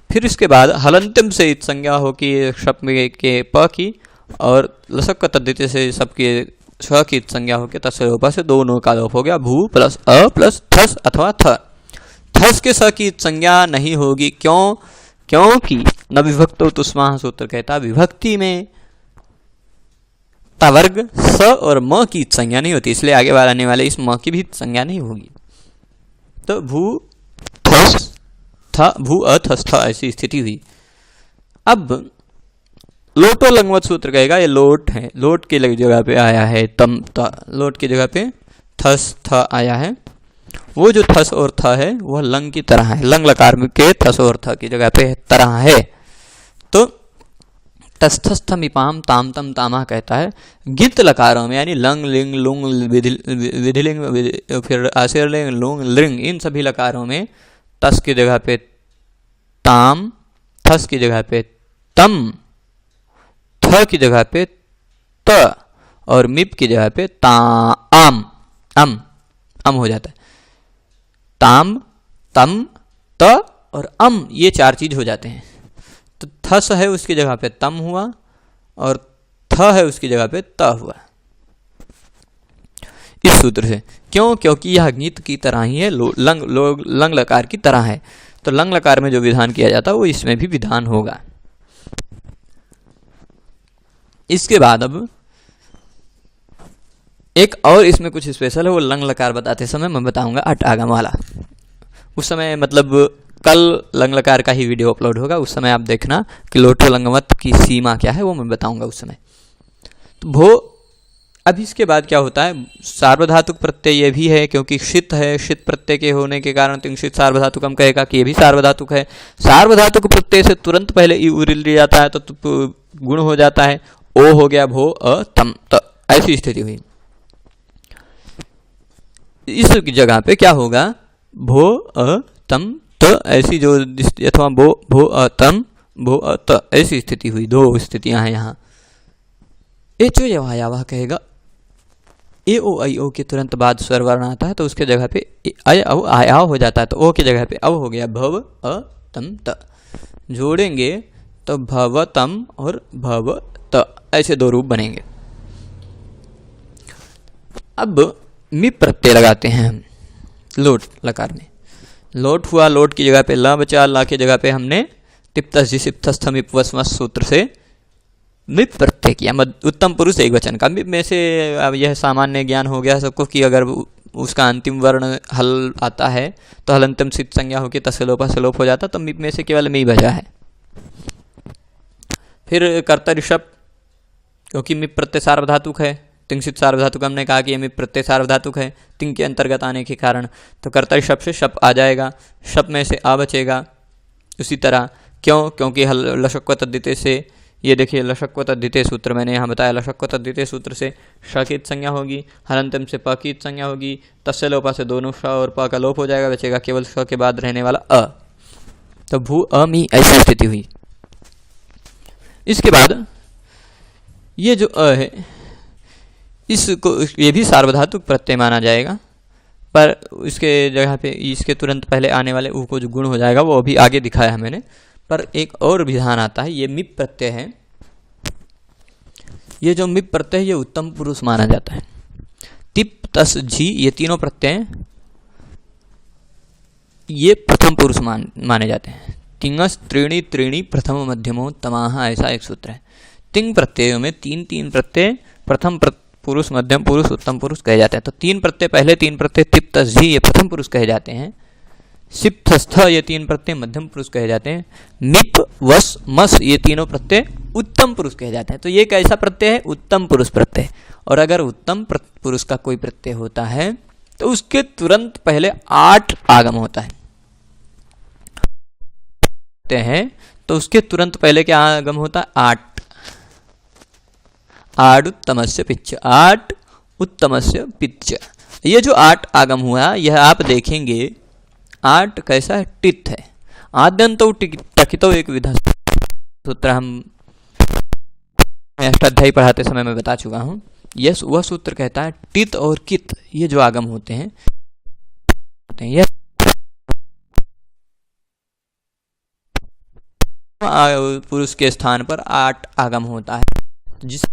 फिर इसके बाद हलंतिम से इत संज्ञा हो कि शप के प की और लसक तद्धित से सबके स की संज्ञा हो के तस्लोप से दोनों का लोप हो गया, भू प्लस अ प्लस थस अथवा थ। थस के स की संज्ञा नहीं होगी, क्यों, क्योंकि न विभक्तो तुस्माह सूत्र कहता विभक्ति में तवर्ग स और म की संज्ञा नहीं होती, इसलिए आगे आने वाले इस म की भी संज्ञा नहीं होगी। तो भू थस थ भू अथस्थ ऐसी स्थिति हुई। अब लोटो लंगवत सूत्र कहेगा ये लोट है, लोट की जगह पे आया है तम त, लोट की जगह पे थस थ आया है। वो जो थस और थ है वह लंग की तरह है, लंग लकार के थस और थ की जगह पे तरह है। तो तस्थस्थमिपाम ताम तम तामा कहता है। गित लकारों में यानी लंग लिंग लुंग विधिलिंग फिर आशीर्लिंग लुंग लिंग इन सभी लकारों में तस की जगह पे ताम, थस की जगह पे तम, थ की जगह पे त और मिप की जगह पे ताम अम हो जाता है। ताम तम त और अम ये चार चीज हो जाते हैं। तो थस है उसकी जगह पे तम हुआ और थ है उसकी जगह पे त हुआ इस सूत्र से। क्यों? क्योंकि यह गीत की तरह ही है, लंग लकार की तरह है। तो लंग लकार में जो विधान किया जाता है वो इसमें भी विधान होगा। इसके बाद अब एक और इसमें कुछ स्पेशल है, वो लंग लकार बताते समय मैं बताऊंगा अट आगम वाला। उस समय मतलब कल लंग लकार का ही वीडियो अपलोड होगा, उस समय आप देखना कि लोटो लंगवत की सीमा क्या है, वो मैं बताऊंगा उस समय। तो भो अब इसके बाद क्या होता है, सार्वधातुक प्रत्यय ये भी है, क्योंकि षित है, षित प्रत्यय के होने के कारण तिंशित सार्वधातुक हम कहेगा कि ये भी सार्वधातुक है। सार्वधातुक प्रत्यय से तुरंत पहले ई उरिल लिया जाता है तो गुण हो जाता है, ओ हो गया भो अ तम त, ऐसी स्थिति हुई। इस जगह पे क्या होगा, भो अ तम त ऐसी जो अथवा भो अ तम भो अ त ऐसी स्थिति हुई। दो स्थितियां हैं यहाँ। एचो यवायावा कहेगा, ए ओ आई ओ के तुरंत बाद स्वर वर्ण आता है तो उसके जगह पे अय अव आया हो जाता है, तो ओ की जगह पे अव हो गया भव अ तम त। जोड़ेंगे तो भव तम और भव त ऐसे दो रूप बनेंगे। अब मिप प्रत्यय लगाते हैं हम लोट लकार में। लोट हुआ, लोट की जगह पे ला बचा, ला की जगह पे हमने तिप्तस्थमिपवस्मस सूत्र से मिप प्रत्यय किया। उत्तम पुरुष एक वचन का। मिप में से अब यह सामान्य ज्ञान हो गया सबको कि अगर उसका अंतिम वर्ण हल आता है तो हलंतम सिद्ध संज्ञा होकर तसलोपा सलोप हो जाता, तो मिप में से केवल मी बचा है। फिर कर्ता ऋषभ, क्योंकि मिप प्रत्यय सार्वधातुक है, तिंसित सार्वधातुक हमने कहा कि ये मिप प्रत्यय सार्वधातुक है तिंग के अंतर्गत आने के कारण, तो कर्ता ऋषभ से शप आ जाएगा, शप में से आ बचेगा। उसी तरह क्यों, क्योंकि लशक्व तद्धिते से, ये देखिए लशक्व तद्धिते सूत्र मैंने यहाँ बताया, लशक्व तद्धिते सूत्र से श की संज्ञा होगी, हलंतम से प की संज्ञा होगी, तस्य लोपा से दोनों श और प का लोप हो जाएगा, बचेगा केवल श के बाद रहने वाला अ। तो भू अमी ऐसी स्थिति हुई। इसके बाद ये जो अ है इसको ये भी सार्वधातुक प्रत्यय माना जाएगा, पर इसके जगह पे इसके तुरंत पहले आने वाले ऊ को जो गुण हो जाएगा वो अभी आगे दिखाया है मैंने। पर एक और विधान आता है, ये मिप प्रत्यय है। ये जो मिप प्रत्यय है ये उत्तम पुरुष माना जाता है। तिप तस झी ये तीनों प्रत्यय ये प्रथम पुरुष माने जाते हैं। तिंगस त्रीणी त्रीणी प्रथम मध्यमो तमाह ऐसा एक सूत्र है। तिंग प्रत्ययों में तीन तीन प्रत्यय प्रथम पुरुष, मध्यम पुरुष, उत्तम पुरुष कहे जाते हैं। तो तीन प्रत्यय पहले तीन प्रत्यय तिप तस झी ये प्रथम पुरुष कहे जाते हैं। सिप थस्थ ये तीन प्रत्यय मध्यम पुरुष कहे जाते हैं। मिप वस मस ये तीनों प्रत्यय उत्तम पुरुष कहे जाते हैं। तो ये कैसा प्रत्यय है, उत्तम पुरुष प्रत्यय। और अगर उत्तम पुरुष का कोई प्रत्यय होता है तो उसके तुरंत पहले 8 आगम होता है, तो उसके तुरंत पहले क्या आगम होता है, 8 आडुत्तमस्य पिच्च, 8 उत्तमस्य पिच्च। ये जो 8 आगम हुआ यह आप देखेंगे 8 कैसा है, टित है। आद्यंतो टकितो एक विधा सूत्र हम अष्टाध्यायी पढ़ाते समय मैं बता चुका हूँ। यह वह सूत्र कहता है टित और कित ये जो आगम होते हैं यह पुरुष के स्थान पर 8 आगम होता है, जिस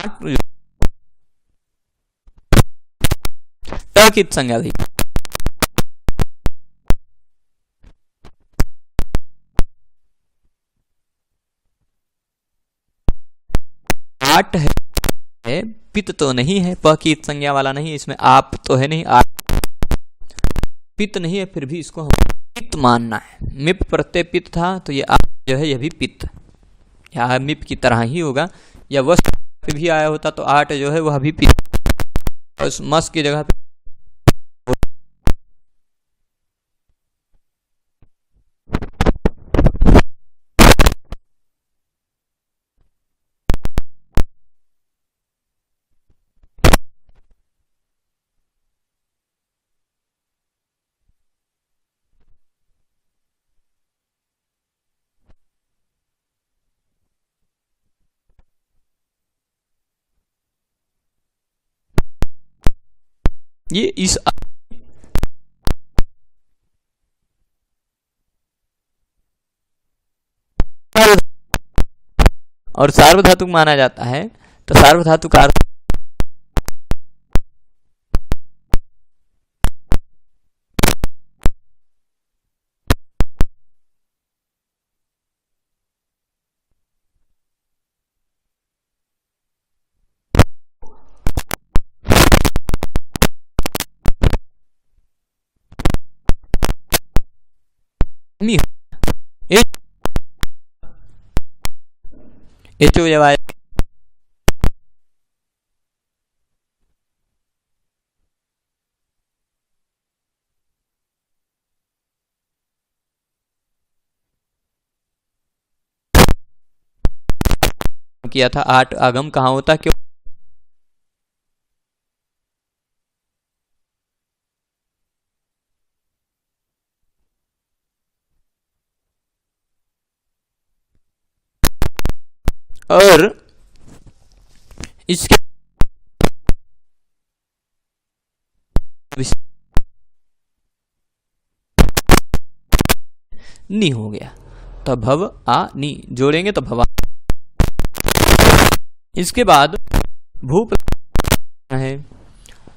ट की संज्ञा भी। आठ है, पित तो नहीं है, प की संज्ञा वाला नहीं, इसमें आप तो है नहीं, आठ पित नहीं है, फिर भी इसको हम पित मानना है। मिप प्रत्यय पित था, तो ये आप जो है, यह भी पित या मिप की तरह ही होगा। या वस भी आया होता तो आठ जो है वह भी पित, उस मस की जगह पे ये इस और सार्वधातुक माना जाता है, तो सार्वधातुक का अर्थ नहीं। एचो जब आया किया था, आठ आगम कहाँ होता, क्यों? और इसके नी हो गया, तो भव आ नी जोड़ेंगे तो भवा। इसके बाद भूप है,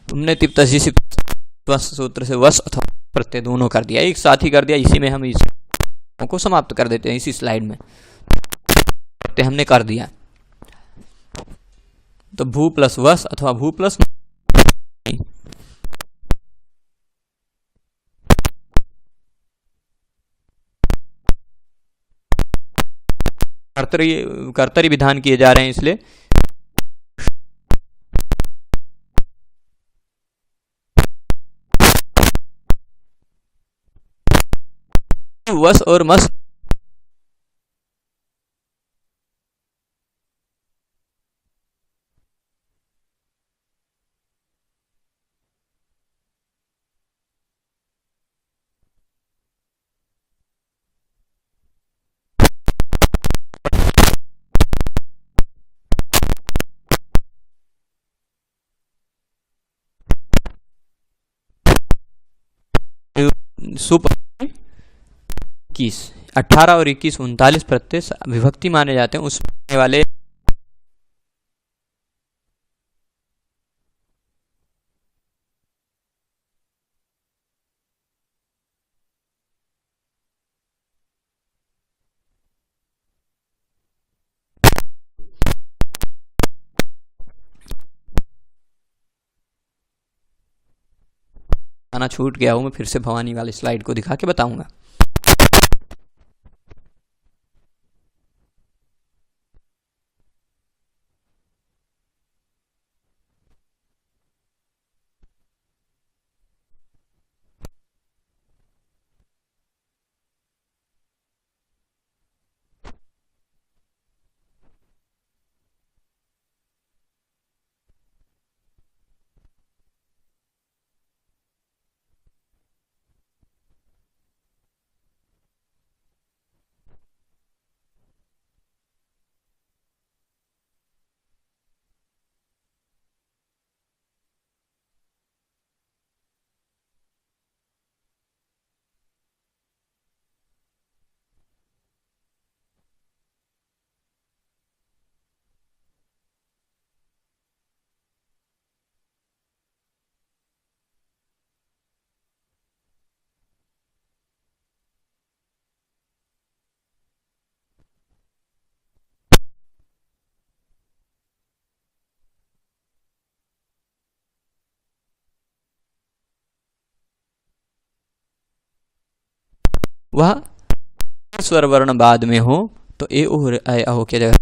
तुमने तिप्तसी सूत्र से वश अथवा प्रत्यय दोनों कर दिया, एक साथ ही कर दिया। इसी में हम इस को समाप्त कर देते हैं, इसी स्लाइड में प्रत्यय हमने कर दिया। तो भू प्लस वश अथवा भू प्लस कर्तरी विधान किए जा रहे हैं, इसलिए वश और मस सुपर 21, 18 और 21 39 प्रत्यय विभक्ति माने जाते हैं। उसमें वाले आना छूट गया हूं, मैं फिर से भवानी वाली स्लाइड को दिखा के बताऊंगा। वह स्वर वर्ण बाद में हो तो ए ओ हो के जगह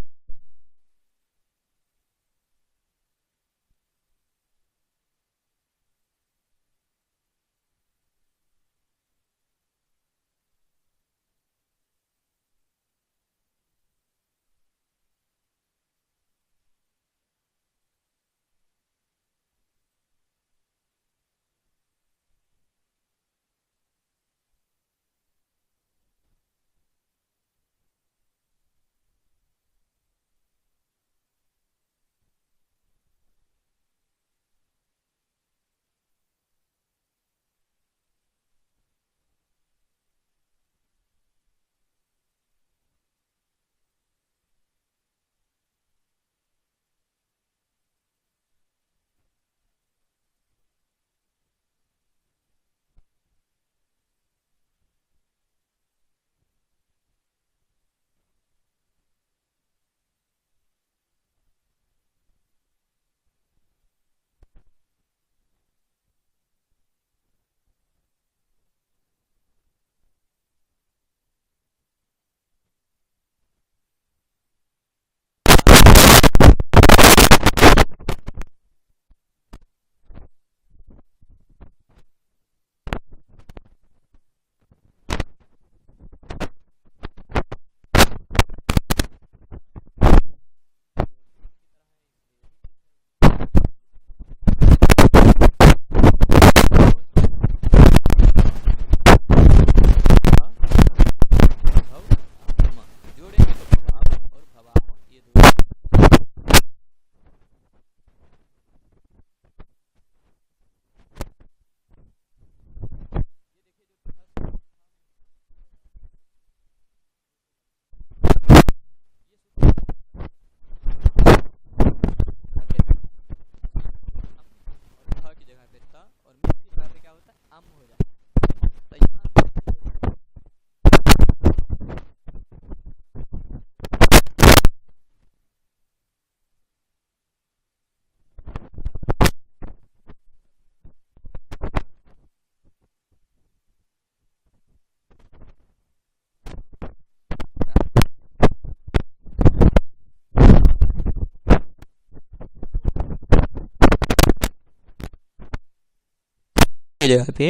जगह पे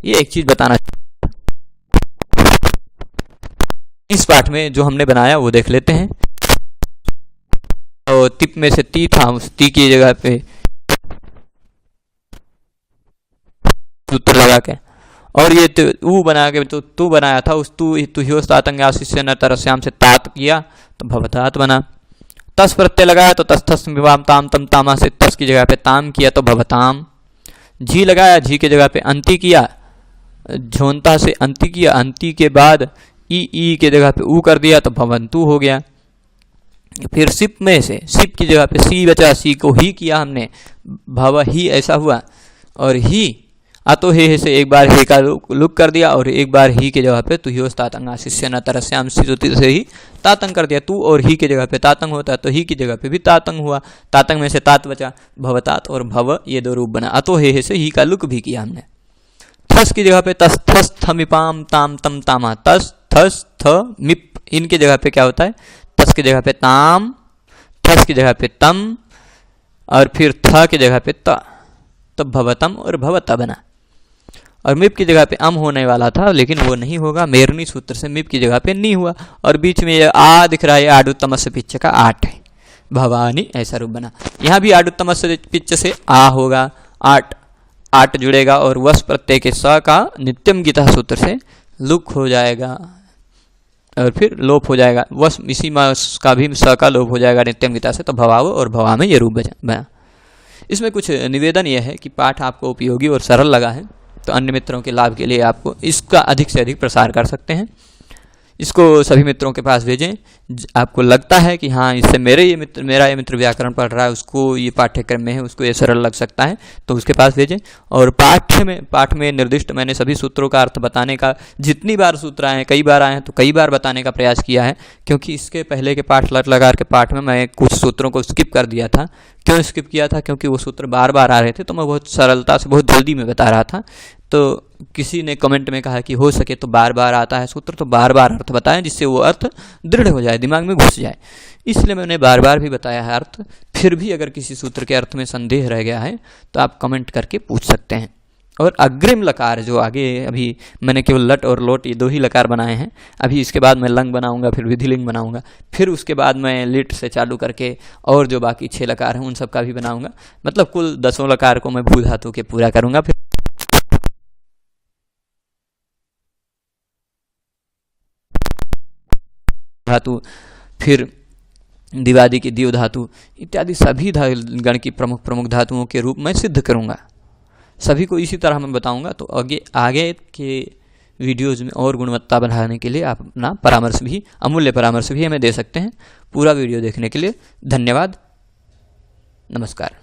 ये एक चीज बताना, इस पाठ में जो हमने बनाया वो देख लेते हैं। और तिप में से ती था, उस ती की जगह पे सूत्र लगा के, और ये ऊ बना के तो तू बनाया था, उस तू तुह्योस्तातंग आशिष्य न तरस्याम से तात किया तो भवतात बना। तस प्रत्यय लगाया तो तस थस विवाम ताम तम तामा से तस की जगह पे ताम किया तो भवताम। झी लगाया, झी की जगह पे अंति किया, झोंता से अंति किया, अंति के बाद ई के जगह पे ऊ कर दिया तो भवंतु हो गया। फिर सिप में से सिप की जगह पे सी बचा, सी को ही किया हमने, भव ही ऐसा हुआ। और ही अतो हे से एक बार हे का लुक कर दिया और एक बार ही के जगह पे तुह्योस तातंग आशिष्य न तरस्याम से ही तातंग कर दिया। तू और ही के जगह पे तातंग होता है तो ही की जगह पे भी तातंग हुआ, तातंग में से तात बचा, भवतात और भव ये दो रूप बना। अतो हे से ही का लुक भी किया हमने। थस की जगह पे तस थस थमिपाम ताम तम तामा, तस थस थ मिप, इनकी जगह पे क्या होता है, तस की जगह पे ताम, थस की जगह पे तम और फिर थ की जगह पे त, तो भवतम और भवता बना। और मिप की जगह पे अम होने वाला था लेकिन वो नहीं होगा, मेरनी सूत्र से मिप की जगह पे नहीं हुआ। और बीच में ये आ दिख रहा है, आडुत्तमस्य पिच्च का आठ है, भवानी ऐसा रूप बना। यहाँ भी आडुत्तमस्य पिच्च से आ होगा, आठ आठ जुड़ेगा और वस प्रत्यय के स का नित्यम गीता सूत्र से लुक हो जाएगा और फिर लोप हो जाएगा। वस इसी मास का भी स का लोप हो जाएगा नित्यम गीता से, तो भवाव और भवा में ये रूप बना। इसमें कुछ निवेदन यह है कि पाठ आपको उपयोगी और सरल लगा है तो अन्य मित्रों के लाभ के लिए आपको इसका अधिक से अधिक प्रसार कर सकते हैं। इसको सभी मित्रों के पास भेजें। आपको लगता है कि हाँ इससे मेरा ये मित्र व्याकरण पढ़ रहा है, उसको ये पाठ्यक्रम में है, उसको ये सरल लग सकता है, तो उसके पास भेजें। और पाठ में निर्दिष्ट मैंने सभी सूत्रों का अर्थ बताने का, जितनी बार सूत्र आए हैं, कई बार आए हैं तो कई बार बताने का प्रयास किया है, क्योंकि इसके पहले के पाठ लट लगा के पाठ में मैं कुछ सूत्रों को स्किप कर दिया था क्यों स्किप किया था? क्योंकि वो सूत्र बार बार आ रहे थे, तो मैं बहुत सरलता से बहुत जल्दी में बता रहा था। तो किसी ने कमेंट में कहा कि हो सके तो बार बार आता है सूत्र तो बार बार अर्थ बताएं, जिससे वो अर्थ दृढ़ हो जाए, दिमाग में घुस जाए। इसलिए मैंने बार बार भी बताया है अर्थ। फिर भी अगर किसी सूत्र के अर्थ में संदेह रह गया है तो आप कमेंट करके पूछ सकते हैं। और अग्रिम लकार जो आगे, अभी मैंने केवल लट और लोट ये 2 ही लकार बनाए हैं। अभी इसके बाद मैं लंग बनाऊंगा, फिर विधिलिंग बनाऊंगा, फिर उसके बाद मैं लिट से चालू करके और जो बाकी 6 लकार हैं उन सब का भी बनाऊंगा। मतलब कुल 10 लकार को मैं भू धातु के पूरा करूंगा। फिर धातु, फिर दिवादी की दियो धातु इत्यादि सभी गण की प्रमुख प्रमुख धातुओं के रूप में सिद्ध करूंगा। सभी को इसी तरह मैं बताऊंगा। तो आगे के वीडियोज में और गुणवत्ता बढ़ाने के लिए आप अपना परामर्श भी, अमूल्य परामर्श भी हमें दे सकते हैं। पूरा वीडियो देखने के लिए धन्यवाद। नमस्कार।